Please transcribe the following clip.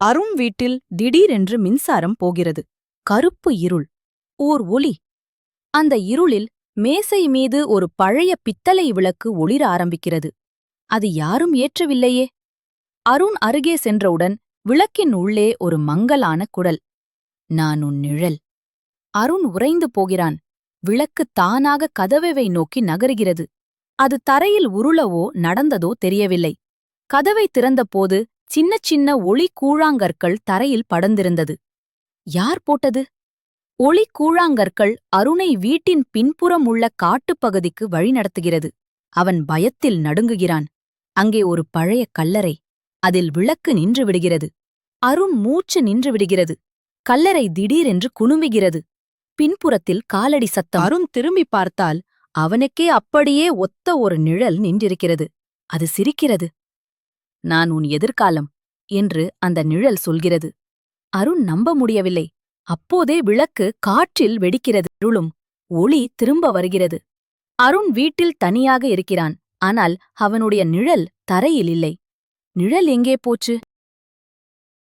அருண் வீட்டில் திடீரென்று மின்சாரம் போகிறது. கருப்பு இருள். ஓர் ஒளி. அந்த இருளில் மேசை மீது ஒரு பழைய பித்தளை விளக்கு ஒளிர ஆரம்பிக்கிறது. அது யாரும் ஏற்றவில்லையே. அருண் அருகே சென்றவுடன் விளக்கின் உள்ளே ஒரு மங்கலான குரல். நான் உன் நிழல். அருண் உறைந்து போகிறான். விளக்கு தானாக கதவை நோக்கி நகருகிறது. அது தரையில் உருளவோ நடந்ததோ தெரியவில்லை. கதவை திறந்தபோது சின்னச் சின்ன ஒளி கூழாங்கற்கள் தரையில் படர்ந்திருந்தது. யார் போட்டது? ஒளி கூழாங்கற்கள் அருணை வீட்டின் பின்புறம் உள்ள காட்டுப்பகுதிக்கு வழிநடத்துகிறது. அவன் பயத்தில் நடுங்குகிறான். அங்கே ஒரு பழைய கல்லறை. அதில் விளக்கு நின்று விடுகிறது. அருண் மூச்சு நின்று விடுகிறது. கல்லறை திடீரென்று குனுங்குகிறது. பின்புறத்தில் காலடி சத்தம். அருண் திரும்பி பார்த்தால் அவனுக்கே அப்படியே ஒத்த ஒரு நிழல் நின்றிருக்கிறது. அது சிரிக்கிறது. நான் உன் எதிர்காலம் என்று அந்த நிழல் சொல்கிறது. அருண் நம்ப முடியவில்லை. அப்போதே விளக்கு காற்றில் வெடிக்கிறது. இருளும் ஒளி திரும்ப வருகிறது. அருண் வீட்டில் தனியாக இருக்கிறான். ஆனால் அவனுடைய நிழல் தரையில் இல்லை. நிழல் எங்கே போச்சு?